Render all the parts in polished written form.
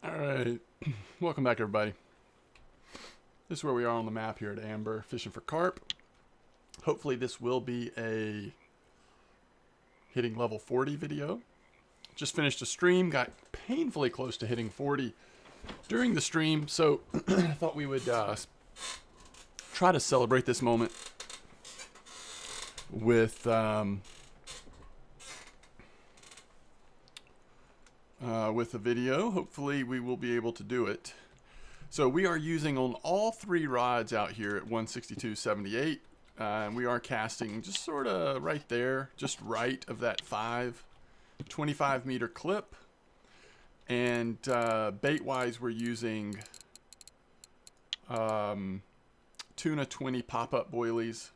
Alright, welcome back everybody. This is where we are on the map here at Amber, fishing for carp. Hopefully this will be a hitting level 40 video. Just finished a stream, got painfully close to hitting 40 during the stream, so I thought we would try to celebrate this moment with a video. Hopefully we will be able to do it. So we are using on all three rods out here at 162.78. And we are casting just sort of right there, just right of that 25 meter clip. And bait wise, we're using tuna 20 pop-up boilies.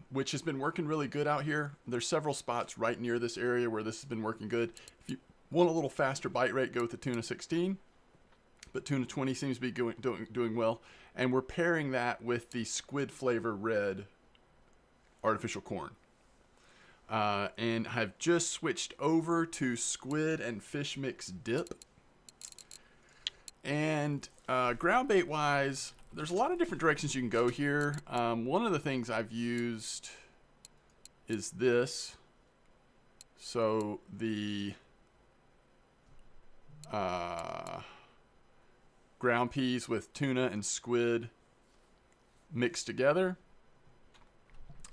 Which has been working really good out here. There's several spots right near this area where this has been working good. If you want a little faster bite rate, go with the tuna 16. But tuna 20 seems to be doing well. And we're pairing that with the squid flavor red artificial corn. And I've just switched over to squid and fish mix dip. And ground bait wise, there's a lot of different directions you can go here. One of the things I've used is this. So the ground peas with tuna and squid mixed together.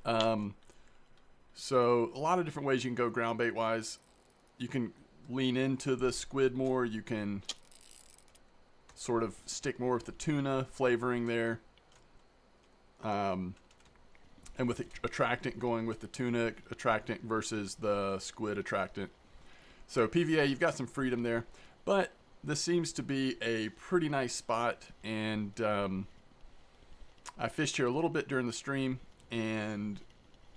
So a lot of different ways you can go ground bait wise. You can lean into the squid more. You can sort of stick more with the tuna flavoring there. And with attractant going with the tuna attractant versus the squid attractant. So PVA, you've got some freedom there. But this seems to be a pretty nice spot. And I fished here a little bit during the stream and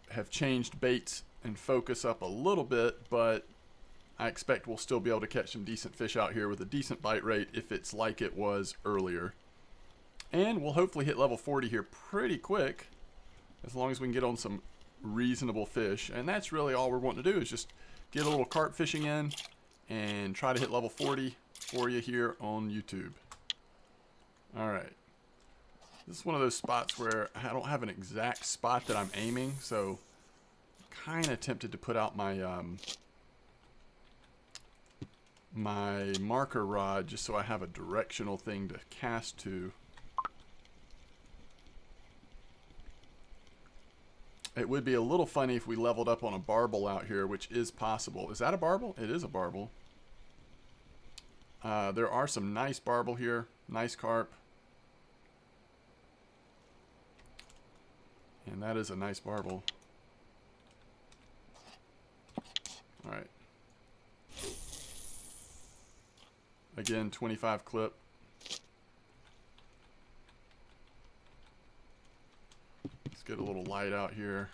have changed baits and focus up a little bit. But I expect we'll still be able to catch some decent fish out here with a decent bite rate if it's like it was earlier. And we'll hopefully hit level 40 here pretty quick, as long as we can get on some reasonable fish. And that's really all we're wanting to do, is just get a little carp fishing in and try to hit level 40 for you here on YouTube. Alright. This is one of those spots where I don't have an exact spot that I'm aiming, so I'm kind of tempted to put out my my marker rod just so I have a directional thing to cast to. It would be a little funny if we leveled up on a barbel out here, which is possible. Is that a barbel? It is a barbel. There are some nice barbel here, nice carp. And that is a nice barbel. Alright. Again, 25 clip. Let's get a little light out here.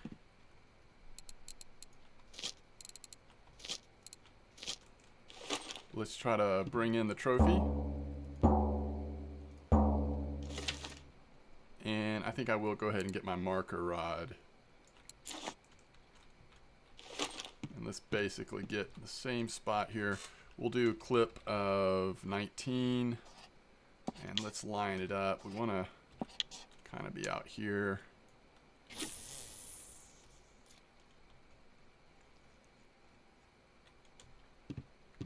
Let's try to bring in the trophy. And I think I will go ahead and get my marker rod. And let's basically get the same spot here. We'll do a clip of 19, and let's line it up. We want to kind of be out here.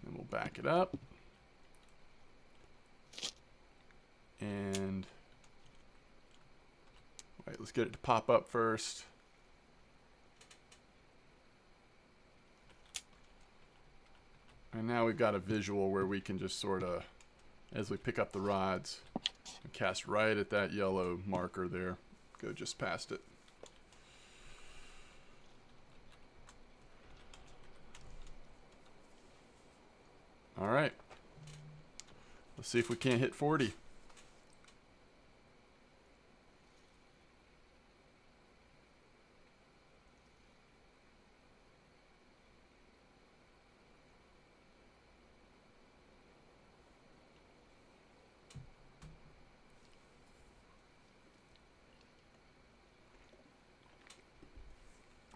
And we'll back it up. And wait, let's get it to pop up first. And now we've got a visual where we can just sort of, as we pick up the rods, cast right at that yellow marker there. Go just past it. All right. Let's see if we can't hit 40.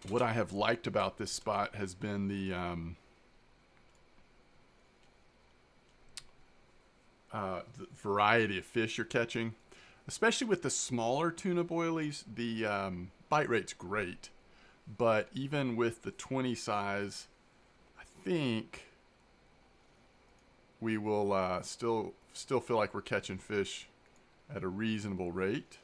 What I have liked about this spot has been the variety of fish you're catching. Especially with the smaller tuna boilies, the bite rate's great. But even with the 20 size, I think we will still feel like we're catching fish at a reasonable rate.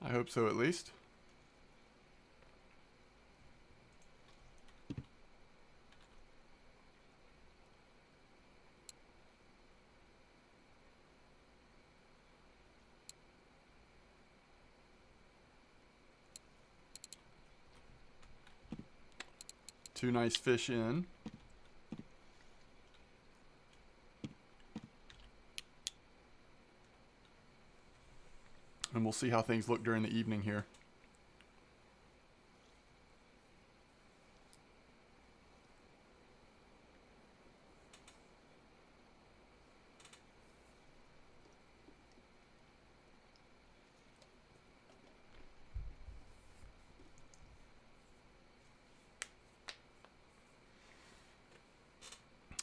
I hope so, at least. Two nice fish in. And we'll see how things look during the evening here.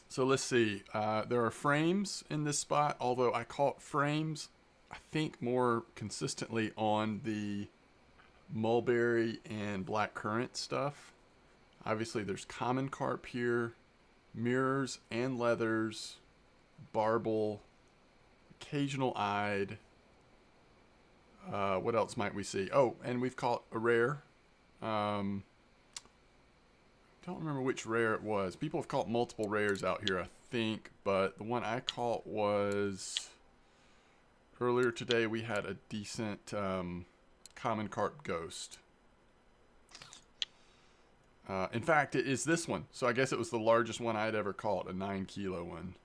So let's see. There are frames in this spot, although I caught frames, I think, more consistently on the mulberry and black currant stuff. Obviously, there's common carp here, mirrors and leathers, barbel, occasional eyed. What else might we see? Oh, and we've caught a rare. Don't remember which rare it was. People have caught multiple rares out here, I think, but the one I caught was earlier today. We had a decent common carp ghost. In fact, it is this one. So I guess it was the largest one I had ever caught, a 9-kilo one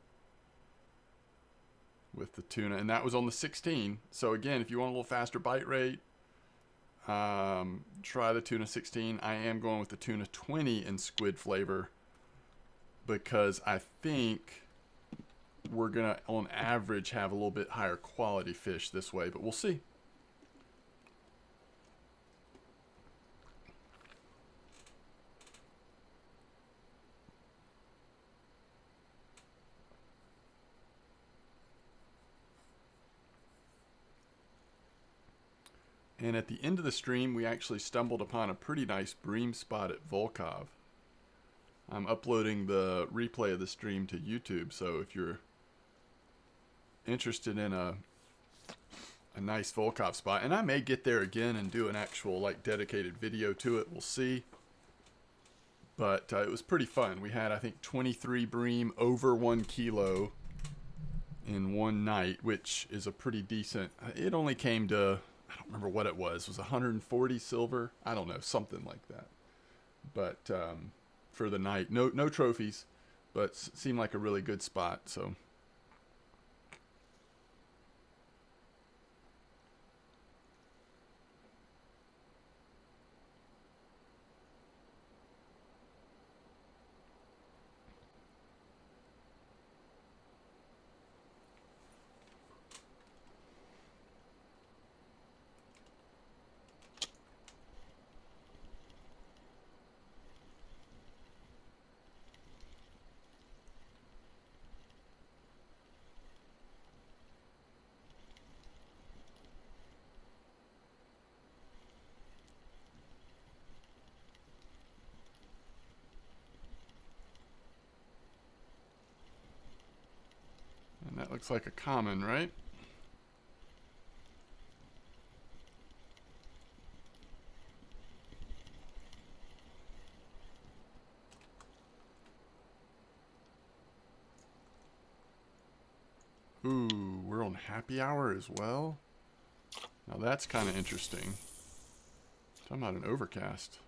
with the tuna, and that was on the 16. So again, if you want a little faster bite rate, try the tuna 16. I am going with the tuna 20 in squid flavor because I think we're gonna, on average, have a little bit higher quality fish this way, but we'll see. And at the end of the stream, we actually stumbled upon a pretty nice bream spot at Volkov. I'm uploading the replay of the stream to YouTube, so if you're interested in a nice Volkov spot, and I may get there again and do an actual like dedicated video to it, we'll see. But it was pretty fun. We had, I think, 23 bream over 1 kilo in one night, which is a pretty decent. It only came to, I don't remember what it was. It was 140 silver. I don't know, something like that. But for the night, no trophies, but seemed like a really good spot. So. And that looks like a common, right? happy hour as well. Now that's kind of interesting. Talking about an overcast.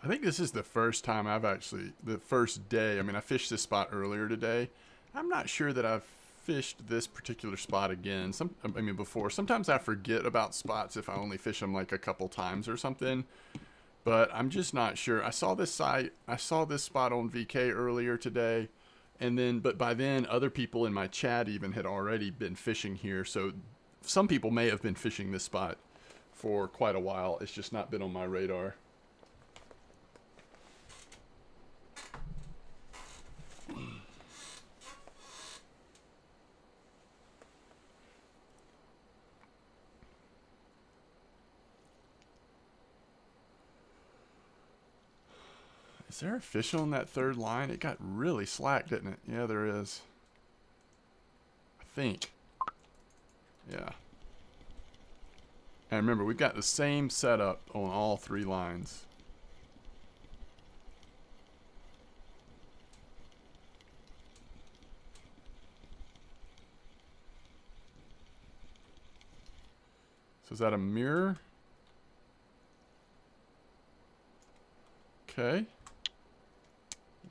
I think this is the first time the first day, I mean, I fished this spot earlier today. I'm not sure that I've fished this particular spot again. Before. Sometimes I forget about spots if I only fish them like a couple times or something. But I'm just not sure. I saw this spot on VK earlier today. But by then, other people in my chat even had already been fishing here. So some people may have been fishing this spot for quite a while. It's just not been on my radar. Is there a fish on that third line? It got really slack, didn't it? Yeah, there is. I think. Yeah. And remember, we've got the same setup on all three lines. So is that a mirror? Okay.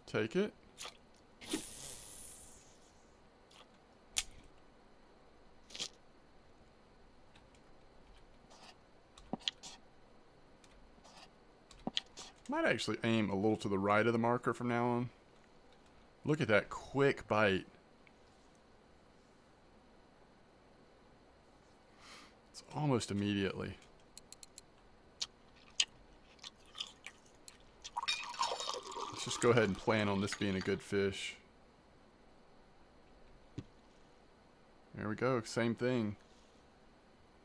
Take it. Might actually aim a little to the right of the marker from now on. Look at that quick bite. It's almost immediately. Let's just go ahead and plan on this being a good fish. There we go, same thing.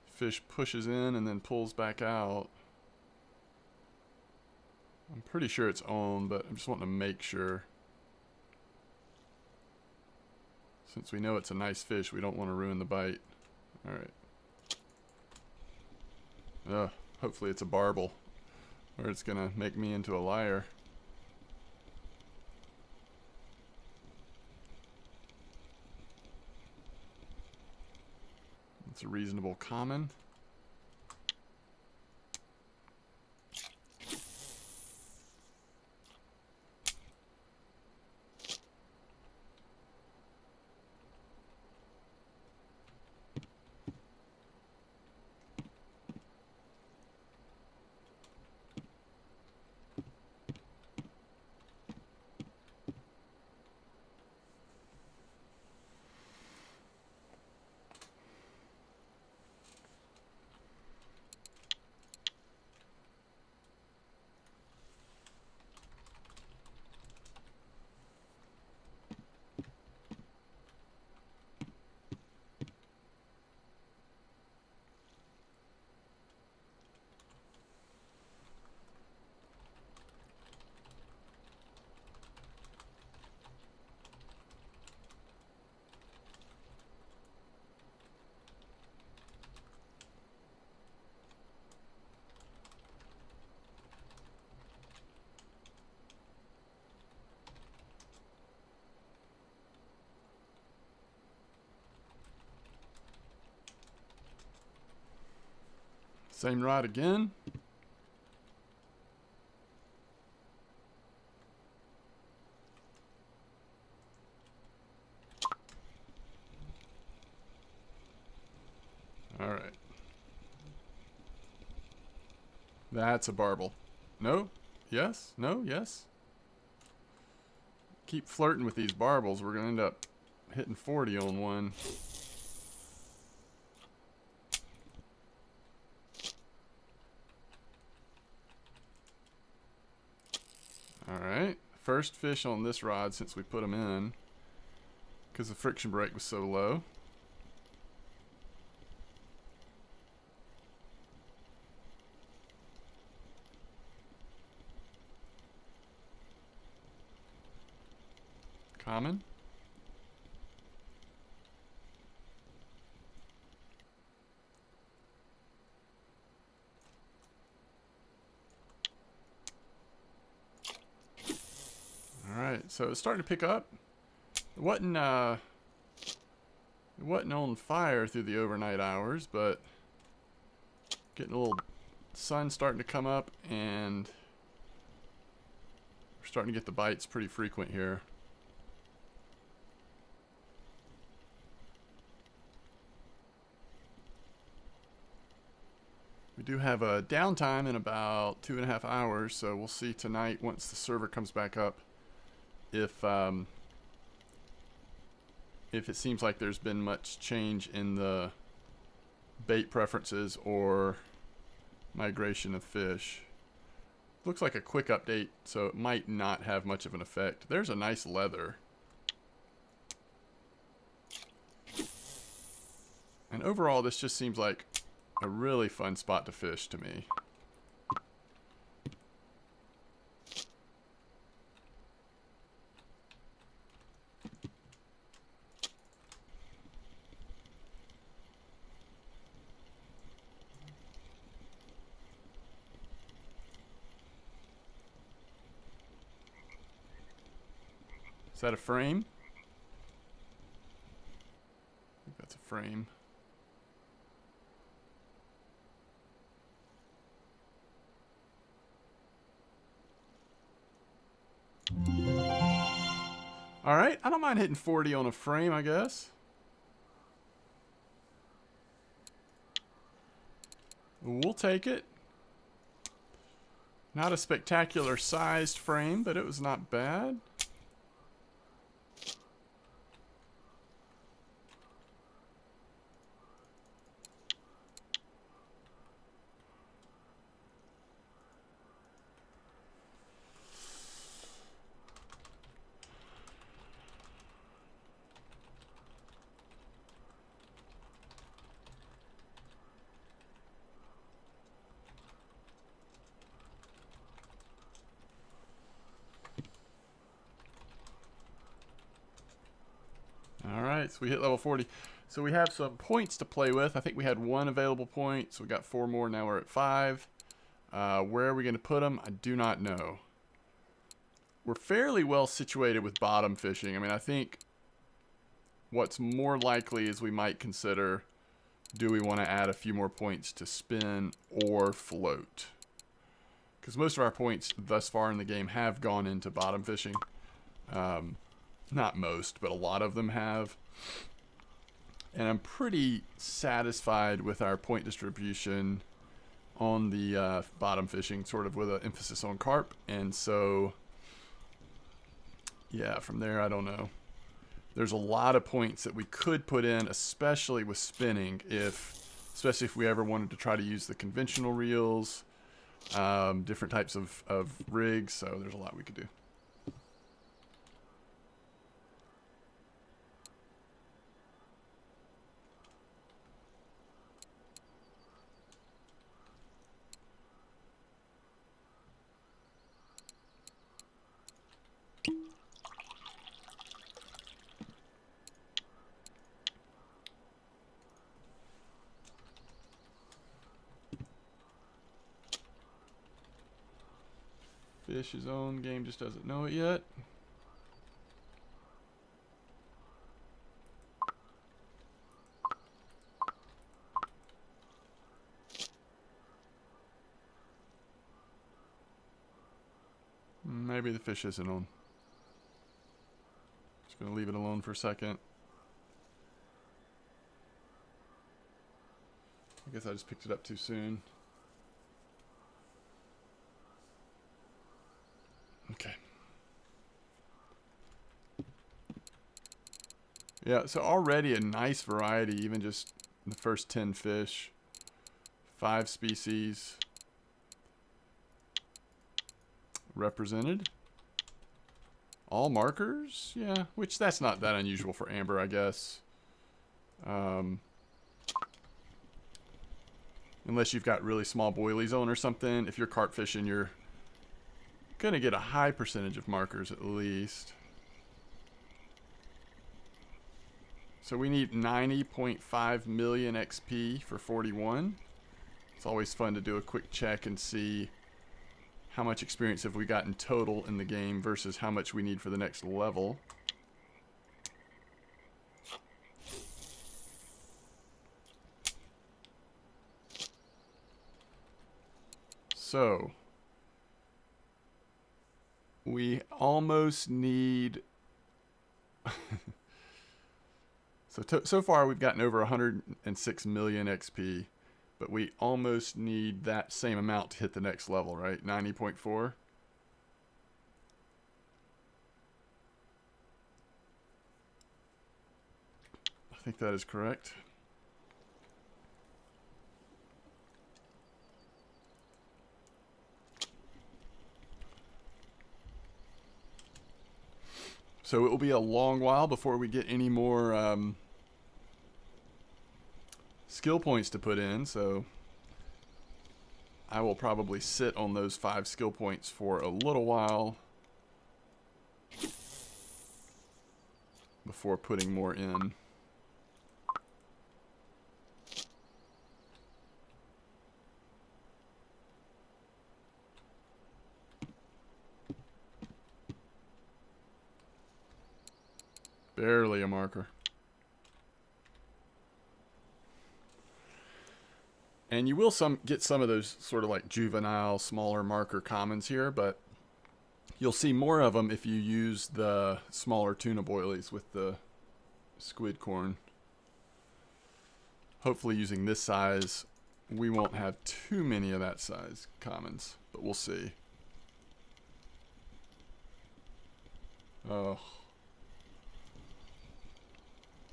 Fish pushes in and then pulls back out. I'm pretty sure it's on, but I'm just wanting to make sure. Since we know it's a nice fish, we don't want to ruin the bite. Alright. Hopefully it's a barbel, or it's gonna make me into a liar. It's a reasonable common. Same rod again. All right. That's a barbel. No? Yes? No? Yes? Keep flirting with these barbels. We're going to end up hitting 40 on one. Alright. First fish on this rod since we put them in, because the friction brake was so low. Common. Alright, so it's starting to pick up. It wasn't on fire through the overnight hours, but getting a little sun starting to come up, and we're starting to get the bites pretty frequent here. We do have a downtime in about 2.5 hours, so we'll see tonight once the server comes back up if it seems like there's been much change in the bait preferences or migration of fish. Looks like a quick update, so it might not have much of an effect. There's a nice leather. And overall, this just seems like a really fun spot to fish to me. Is that a frame? I think that's a frame. Alright, I don't mind hitting 40 on a frame, I guess. We'll take it. Not a spectacular sized frame, but it was not bad. Alright, so we hit level 40. So we have some points to play with. I think we had 1 available point, so we got 4 more. Now we're at 5. Where are we going to put them? I do not know. We're fairly well situated with bottom fishing. I mean, I think what's more likely is we might consider, do we want to add a few more points to spin or float? Because most of our points thus far in the game have gone into bottom fishing. Not most, but a lot of them have. And I'm pretty satisfied with our point distribution on the bottom fishing, sort of with an emphasis on carp. And so, yeah, from there, I don't know. There's a lot of points that we could put in, especially with spinning, especially if we ever wanted to try to use the conventional reels, different types of rigs. So there's a lot we could do. Fish his own, game just doesn't know it yet. maybe the fish isn't on. Just gonna leave it alone for a second. I guess I just picked it up too soon. Okay. Yeah, so already a nice variety, even just the first 10 fish. 5 species represented. All markers? Yeah, which that's not that unusual for amber, I guess. Unless you've got really small boilie zone or something. If you're carp fishing, you're going to get a high percentage of markers at least. So we need 90.5 million XP for 41. It's always fun to do a quick check and see how much experience have we got in total in the game versus how much we need for the next level. So we almost need so far we've gotten over 106 million XP, but we almost need that same amount to hit the next level, right? 90.4. I think that is correct. So it will be a long while before we get any more skill points to put in, so I will probably sit on those 5 skill points for a little while before putting more in. Barely a marker. And you will get some of those sort of like juvenile, smaller marker commons here, but you'll see more of them if you use the smaller tuna boilies with the squid corn. Hopefully using this size, we won't have too many of that size commons, but we'll see. Oh.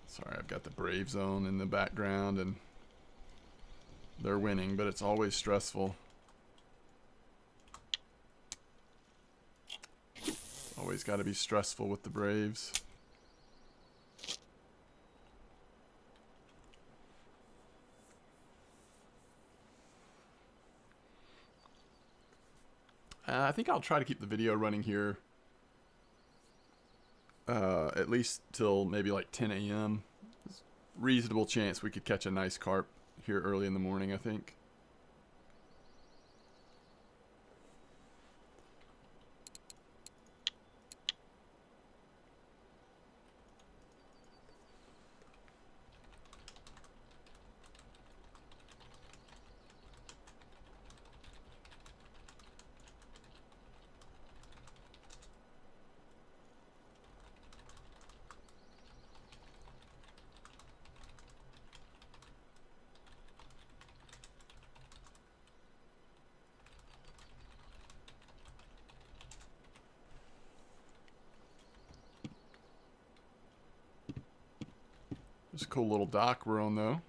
Sorry, I've got the Brave Zone in the background and they're winning, but it's always stressful. Always got to be stressful with the Braves. I think I'll try to keep the video running here at least till maybe like 10 a.m. Reasonable chance we could catch a nice carp here early in the morning, I think. It's a cool little dock we're on, though.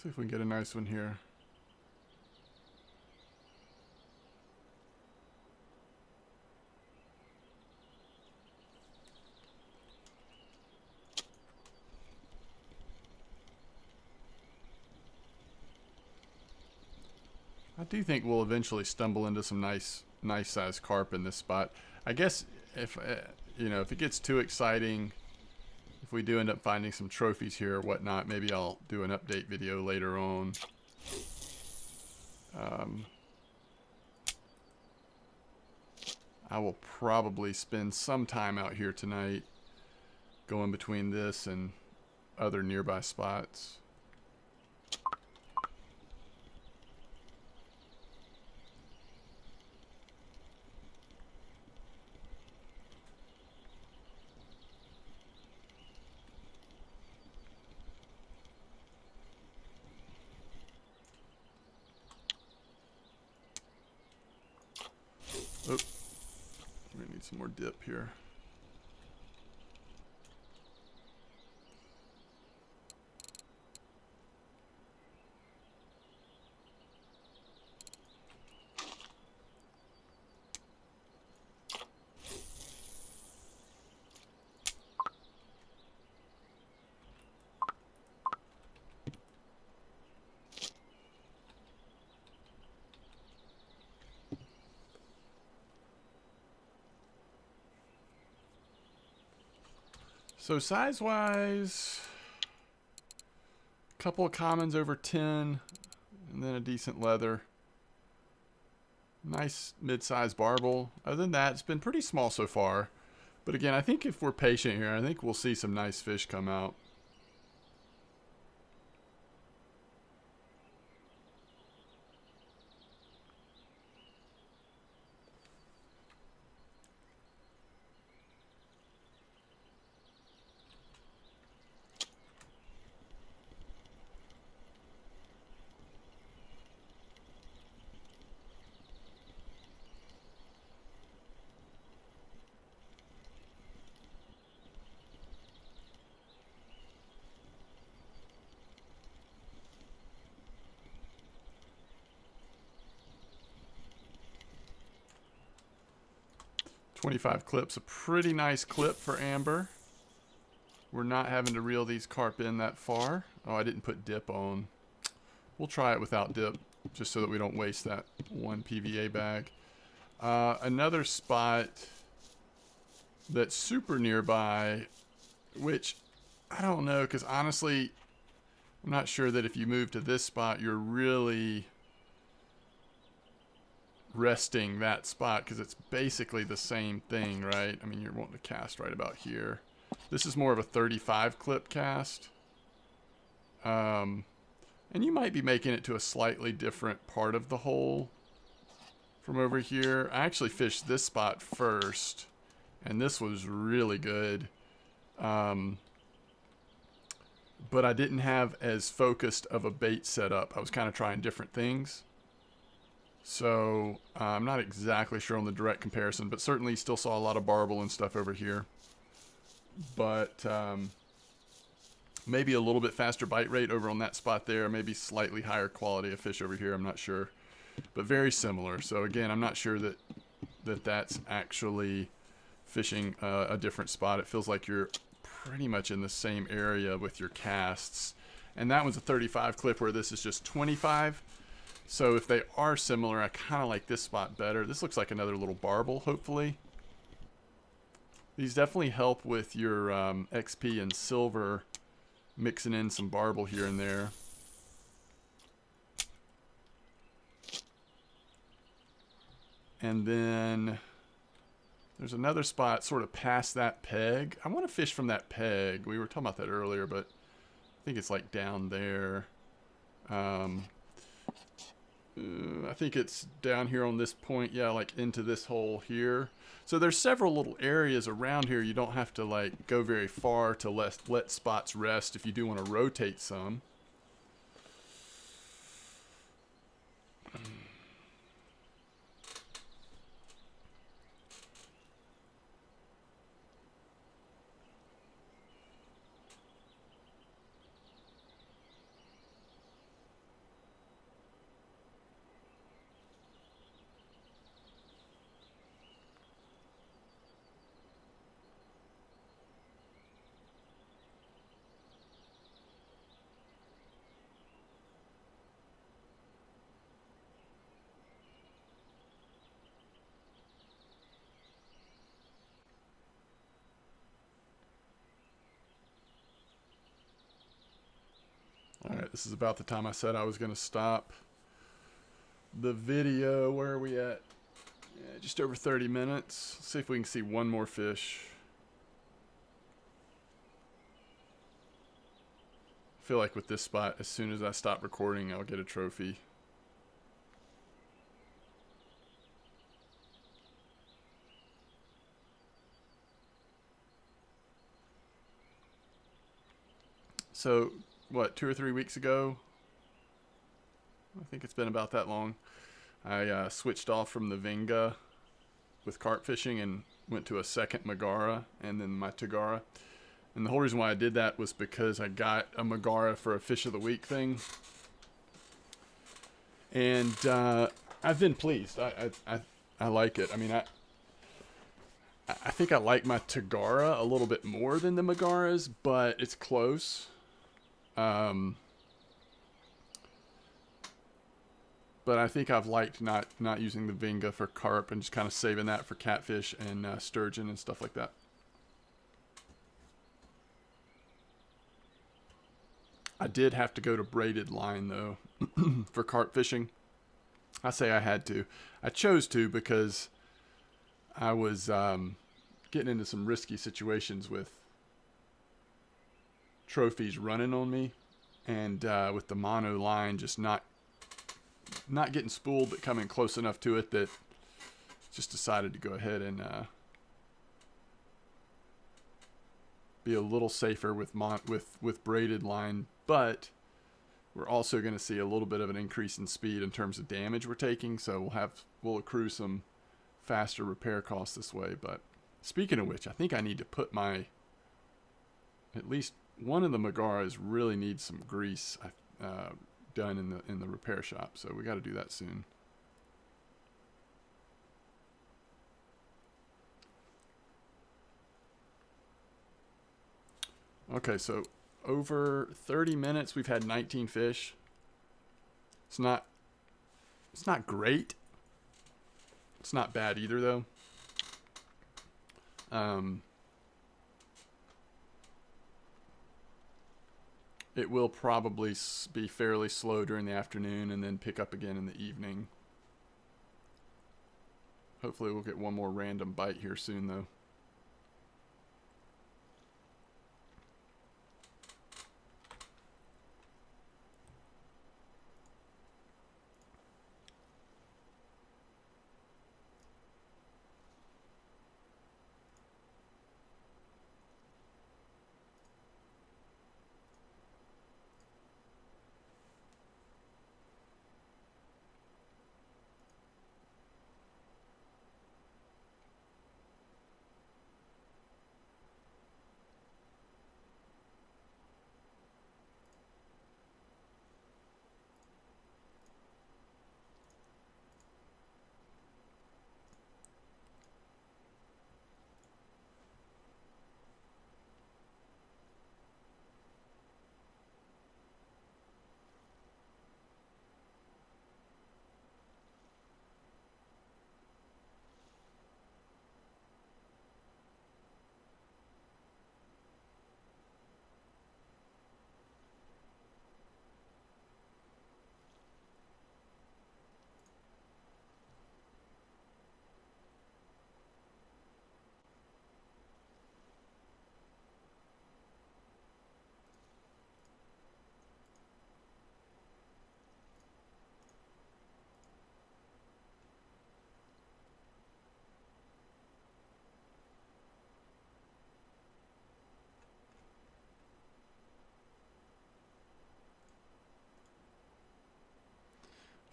See if we can get a nice one here. I do think we'll eventually stumble into some nice sized carp in this spot. I guess if if it gets too exciting, if we do end up finding some trophies here or whatnot, maybe I'll do an update video later on. I will probably spend some time out here tonight going between this and other nearby spots. Oh, we need some more dip here. So size-wise, a couple of commons over 10, and then a decent leather. Nice mid-sized barbel. Other than that, it's been pretty small so far. But again, I think if we're patient here, I think we'll see some nice fish come out. .25 clip's a pretty nice clip for amber. We're not having to reel these carp in that far. Oh, I didn't put dip on. We'll try it without dip, just so that we don't waste that one PVA bag. Another spot that's super nearby, which I don't know, because honestly, I'm not sure that if you move to this spot, you're really resting that spot, because it's basically the same thing, right? I mean, you're wanting to cast right about here. This is more of a 35 clip cast. And you might be making it to a slightly different part of the hole from over here. I actually fished this spot first, and this was really good. But I didn't have as focused of a bait setup. I was kind of trying different things. So I'm not exactly sure on the direct comparison, but certainly still saw a lot of barbel and stuff over here. But maybe a little bit faster bite rate over on that spot there, maybe slightly higher quality of fish over here, I'm not sure. But very similar. So again, I'm not sure that that's actually fishing a different spot. It feels like you're pretty much in the same area with your casts. And that was a 35 clip, where this is just 25. So if they are similar, I kind of like this spot better. This looks like another little barbel, hopefully. These definitely help with your XP and silver, mixing in some barbel here and there. And then there's another spot sort of past that peg. I want to fish from that peg. We were talking about that earlier, but I think it's like down there. I think it's down here on this point, yeah, like into this hole here. So there's several little areas around here. You don't have to like go very far to let spots rest if you do want to rotate some. This is about the time I said I was going to stop the video. Where are we at? Yeah, just over 30 minutes. Let's see if we can see one more fish. I feel like with this spot, as soon as I stop recording, I'll get a trophy. So, what, 2 or 3 weeks ago? I think it's been about that long. I switched off from the Vinga with carp fishing and went to a second Megara and then my Tagara. And the whole reason why I did that was because I got a Megara for a Fish of the Week thing. And I've been pleased. I like it. I mean, I think I like my Tagara a little bit more than the Megaras, but it's close. But I think I've liked not using the Vinga for carp and just kind of saving that for catfish and sturgeon and stuff like that. I did have to go to braided line though for carp fishing. I say I had to. I chose to because I was getting into some risky situations with trophies running on me, and with the mono line just not getting spooled but coming close enough to it that just decided to go ahead and be a little safer with braided line. But we're also going to see a little bit of an increase in speed in terms of damage we're taking, so we'll accrue some faster repair costs this way. But speaking of which, I think I need to put at least one of the Megaras really needs some grease done in the repair shop, so we got to do that soon. Okay, so over 30 minutes we've had 19 fish. It's not great. It's not bad either though. It will probably be fairly slow during the afternoon and then pick up again in the evening. Hopefully we'll get one more random bite here soon though.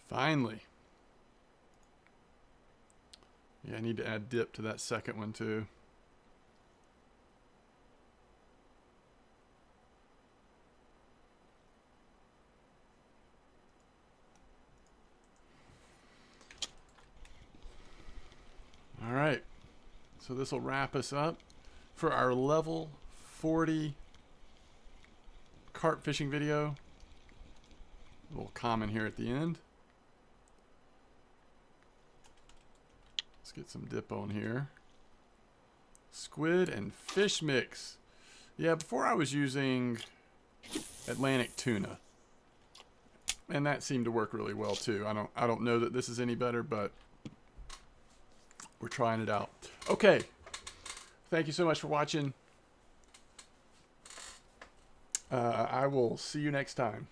Finally. Yeah, I need to add dip to that second one too. All right. So this will wrap us up for our level 40 carp fishing video. A little comment here at the end. Let's get some dip on here. Squid and fish mix. Yeah, before I was using Atlantic tuna. And that seemed to work really well too. I don't know that this is any better, but we're trying it out. Okay. Thank you so much for watching. I will see you next time.